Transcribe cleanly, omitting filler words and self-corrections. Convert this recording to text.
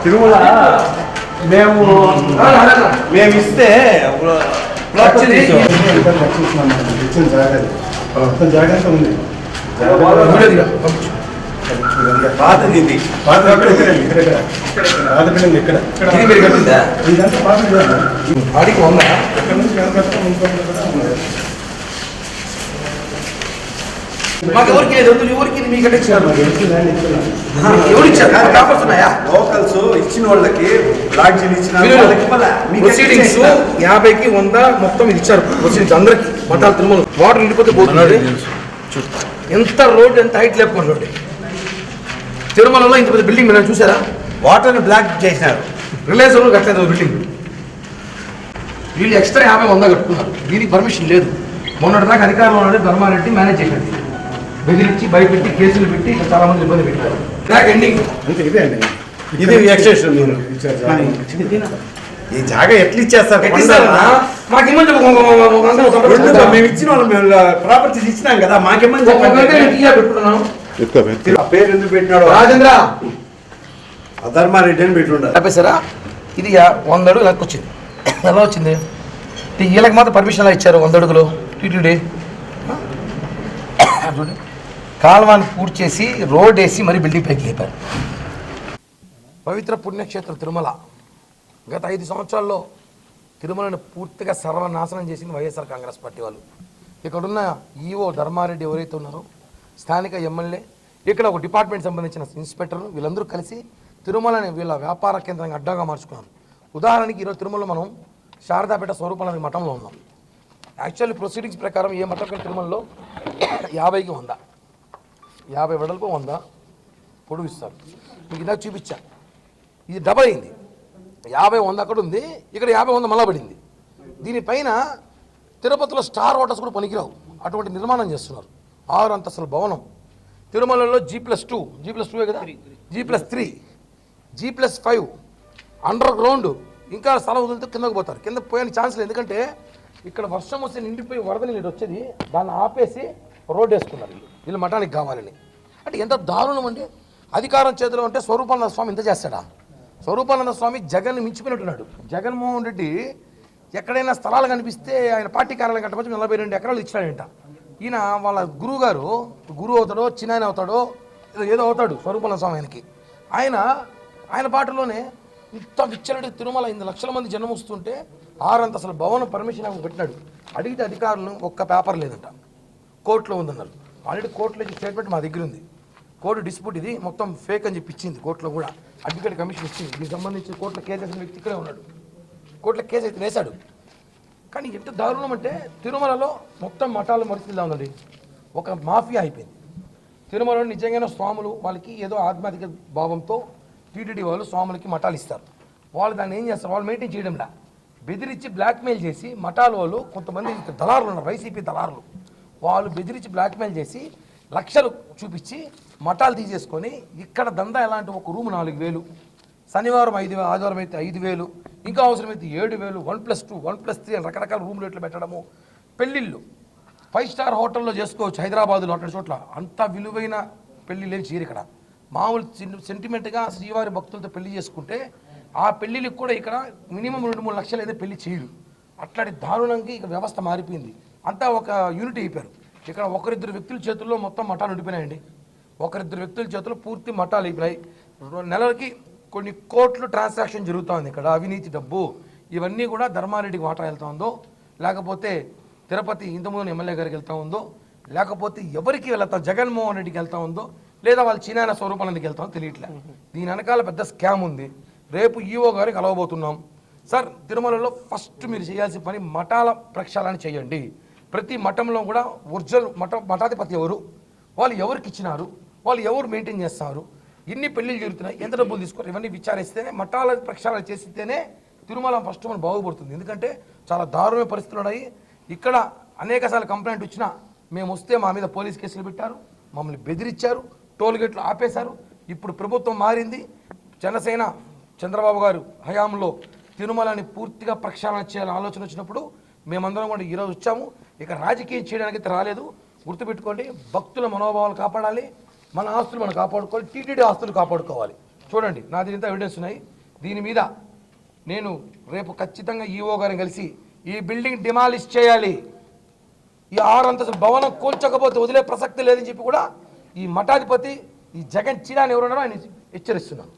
తిరుమల మేము ఇస్తే జాగ్రత్త ఉంది పాతది ఇది పాత బిల్డింగ్ ఇక్కడ మీరు కట్టిందా ఇదంతా పాత ఆడికి ఉందా ఎక్కడ నుంచి మాకు ఎవరికి లేదు ఎవరికి మీకు కట్టించారు ఎవరు ఇచ్చారు పేపర్స్ ఉన్నాయా లోకల్స్ ఇచ్చిన వాళ్ళకి లాడ్జీలు ఇచ్చిన ప్రొసీడింగ్స్ 50కి 100 మొత్తం ఇది ఇచ్చారు ప్రొసీడింగ్స్ అందరికి మఠాలు తిరుమల వాటర్ నిండిపోతే పోతుంది ఎంత రోడ్ ఎంత హైట్ లేకపోయిన రోడ్డు తిరుమలలో ఇంత పెద్ద బిల్డింగ్ మీరు చూసారా వాటర్ని బ్లాక్ చేసినారు రిలయన్స్ వాళ్ళు కట్టలేదు బిల్డింగ్ వీళ్ళు ఎక్స్ట్రా 50-100 కట్టుకున్నారు దీనికి పర్మిషన్ లేదు మొన్నటిదాకా అధికారంలో ఉన్నది ధర్మారెడ్డి మేనేజ్ చేయండి బెదిరించి భయపెట్టి కేసులు పెట్టి చాలా మంది ఇబ్బంది పెట్టారు ఎండింగ్ అంటే ఇదే అండి ఇది ఎక్స్టెన్షన్ మీరు ఈ జాగా ఎట్లా ఇచ్చేస్తారు మాకు ఇమ్మని మేము ఇచ్చిన వాళ్ళు మేము ప్రాపర్టీస్ ఇచ్చినాం కదా మాకేమని పెట్టుకున్నాం పేరు ఎందుకు పెట్టినాడు రాజేంద్ర ధర్మారెడ్డి అని పెట్టుకుంటారు చెప్పేసారా ఇది 100 అడుగులు లెక్క వచ్చింది ఎలా వచ్చింది వీళ్ళకి మాత్రం పర్మిషన్ ఎలా ఇచ్చారు 100 అడుగులు టీటీడీ కాలువాన్ని పూర్తి చేసి రోడ్ వేసి మరి బిల్డింగ్ పైకి లేపారు పవిత్ర పుణ్యక్షేత్రం తిరుమల గత 5 సంవత్సరాల్లో తిరుమలను పూర్తిగా సర్వనాశనం చేసింది వైఎస్ఆర్ కాంగ్రెస్ పార్టీ వాళ్ళు. ఇక్కడున్న ఈవో ధర్మారెడ్డి ఎవరైతే ఉన్నారో స్థానిక ఎమ్మెల్యే ఇక్కడ ఒక డిపార్ట్మెంట్ సంబంధించిన ఇన్స్పెక్టర్ వీళ్ళందరూ కలిసి తిరుమలని వీళ్ళ వ్యాపార కేంద్రంగా అడ్డాగా మార్చుకున్నారు. ఉదాహరణకి ఈరోజు తిరుమలలో మనం శారదాపేట స్వరూపానంద మఠంలో ఉన్నాం. యాక్చువల్లీ ప్రొసీడింగ్స్ ప్రకారం ఏ మఠం తిరుమలలో 50కి 100 50 వెడల్పు 100 పొడుగు ఇస్తారు. మీకు ఇందాక చూపించా ఇది డబల్ అయింది 50-100 అక్కడ ఉంది ఇక్కడ 50-100 మళ్ళా పడింది. దీనిపైన తిరుపతిలో స్టార్ హోటల్స్ కూడా పనికిరావు అటువంటి నిర్మాణం చేస్తున్నారు. 6 అంతస్తుల భవనం తిరుమలలో G+2 కదా G+3 G+5 అండర్ గ్రౌండ్ ఇంకా స్థలం వదిలితే కిందకు పోతారు. కింద పోయే ఛాన్స్ లేదు ఎందుకంటే ఇక్కడ వర్షం వస్తే నిండిపోయి వరద నీళ్ళు వచ్చేది దాన్ని ఆపేసి రోడ్ వేసుకున్నారు వీళ్ళు మఠానికి కావాలని. అంటే ఎంత దారుణం అండి. అధికారం చేతిలో ఉంటే స్వరూపానంద స్వామి ఇంత చేస్తాడా? స్వరూపానంద స్వామి జగన్ మించిపోయినట్టున్నాడు. జగన్మోహన్ రెడ్డి ఎక్కడైనా స్థలాలు కనిపిస్తే ఆయన పార్టీ కార్యాలయం కట్టవచ్చు 42 ఎకరాలు ఇచ్చాడంట. ఈయన వాళ్ళ గురువు గారు గురువు అవుతాడో చిన్న అవుతాడో ఏదో అవుతాడు స్వరూపానంద స్వామి ఆయనకి. ఆయన పాటలోనే ఇంత విచ్చలటి తిరుమల 8 లక్షల మంది జనం వస్తుంటే 6 అంతస్తుల భవనం పర్మిషన్ పెట్టినాడు. అడిగితే అధికారులను ఒక్క పేపర్ లేదంట కోర్టులో ఉందన్నారు. ఆల్రెడీ కోర్టులో స్టేట్మెంట్ మా దగ్గర ఉంది. కోర్టు డిస్ప్యూట్ ఇది మొత్తం ఫేక్ అని చెప్పి ఇచ్చింది కోర్టులో కూడా అడ్వకేట్ కమిషన్ ఇచ్చింది. దీనికి సంబంధించి కోర్టులో కేసు వేసిన వ్యక్తి ఇక్కడే ఉన్నాడు. కోర్టులో కేసు అయితే వేశాడు. కానీ ఎంత దారుణం అంటే తిరుమలలో మొత్తం మఠాలు పరిస్థితిలా ఉందండి. ఒక మాఫియా అయిపోయింది. తిరుమలలో నిజంగానే స్వాములు వాళ్ళకి ఏదో ఆధ్యాత్మిక భావంతో టీటీడీ వాళ్ళు స్వాములకి మఠాలు ఇస్తారు. వాళ్ళు దాన్ని ఏం చేస్తారు వాళ్ళు మెయింటైన్ చేయడంలా బెదిరించి బ్లాక్మెయిల్ చేసి మఠాల వాళ్ళు కొంతమంది దళారులు ఉన్నారు వైసీపీ దళారులు వాళ్ళు బెదిరించి బ్లాక్మెయిల్ చేసి లక్షలు చూపించి మఠాలు తీసేసుకొని ఇక్కడ దందా ఎలాంటి ఒక రూమ్ 4,000 శనివారం 5,000, ఆదివారం అయితే 5,000, ఇంకా అవసరమైతే 7,000, 1+2, 1+3 అని రకరకాల రూమ్ రేట్లు పెట్టడము. పెళ్ళిళ్ళు 5 స్టార్ హోటల్లో చేసుకోవచ్చు హైదరాబాదులో అక్కడ చోట్ల. అంత విలువైన పెళ్ళిళ్ళు చేయరు ఇక్కడ. మామూలు సెంటిమెంట్గా శ్రీవారి భక్తులతో పెళ్లి చేసుకుంటే ఆ పెళ్ళిళ్ళకి కూడా ఇక్కడ మినిమం 2-3 లక్షలు అయితే పెళ్లి చేయరు. అట్లాంటి దారుణంగా ఇక వ్యవస్థ మారిపోయింది. అంతా ఒక యూనిట్ అయిపోయారు. ఇక్కడ ఒకరిద్దరు వ్యక్తుల చేతుల్లో మొత్తం మఠాలు ఉండిపోయినాయండి. ఒకరిద్దరు వ్యక్తుల చేతుల్లో పూర్తి మఠాలు అయిపోయినాయి. నెలలకి కొన్ని కోట్లు ట్రాన్సాక్షన్ జరుగుతూ ఉంది ఇక్కడ. అవినీతి డబ్బు ఇవన్నీ కూడా ధర్మారెడ్డికి వాటా వెళ్తూ ఉందో, లేకపోతే తిరుపతి ఇంతకుముందు ఎమ్మెల్యే గారికి వెళ్తూ ఉందో, లేకపోతే ఎవరికి వెళ్తాం జగన్మోహన్ రెడ్డికి వెళ్తూ ఉందో, లేదా వాళ్ళ చీనాయన స్వరూపానందకి వెళ్తామో తెలియట్లే. దీని వెనకాల పెద్ద స్కామ్ ఉంది. రేపు ఈఓ గారికి కలవబోతున్నాం. సార్, తిరుమలలో ఫస్ట్ మీరు చేయాల్సిన పని మఠాల ప్రక్షాళన చేయండి. ప్రతి మఠంలో కూడా ఒరిజినల్ మఠాధిపతి ఎవరు, వాళ్ళు ఎవరికి ఇచ్చినారు, వాళ్ళు ఎవరు మెయింటైన్ చేస్తారు, ఎన్ని పెళ్ళిళ్ళు జరుగుతున్నాయి, ఎంత డబ్బులు తీసుకోరు, ఇవన్నీ విచారిస్తేనే మఠాల ప్రక్షాళన చేస్తేనే తిరుమల ఫస్ట్ మనం బాగుపడుతుంది. ఎందుకంటే చాలా దారుణమైన పరిస్థితులు ఉన్నాయి. ఇక్కడ అనేకసార్లు కంప్లైంట్ వచ్చినా మేము వస్తే మా మీద పోలీస్ కేసులు పెట్టారు, మమ్మల్ని బెదిరించారు, టోల్ గేట్లు ఆపేశారు. ఇప్పుడు ప్రభుత్వం మారింది. జనసేన చంద్రబాబు గారు హయాంలో తిరుమలని పూర్తిగా ప్రక్షాళన చేయాలని ఆలోచన వచ్చినప్పుడు మేమందరం కూడా ఈరోజు వచ్చాము. ఇక రాజకీయం చేయడానికి అయితే రాలేదు. గుర్తుపెట్టుకోండి, భక్తుల మనోభావాలు కాపాడాలి, మన ఆస్తులు మనం కాపాడుకోవాలి, టీటీడీ ఆస్తులు కాపాడుకోవాలి. చూడండి, నా దీనితో ఎవిడెన్స్ ఉన్నాయి. దీని మీద నేను రేపు ఖచ్చితంగా ఈఓ గారిని కలిసి ఈ బిల్డింగ్ డిమాలిష్ చేయాలి, ఈ 6 అంతస్తుల భవనం కూల్చకపోతే వదిలే ప్రసక్తి లేదని చెప్పి కూడా ఈ మఠాధిపతి ఈ జగన్ చీడాని ఎవరున్నారో ఆయన హెచ్చరిస్తున్నాను.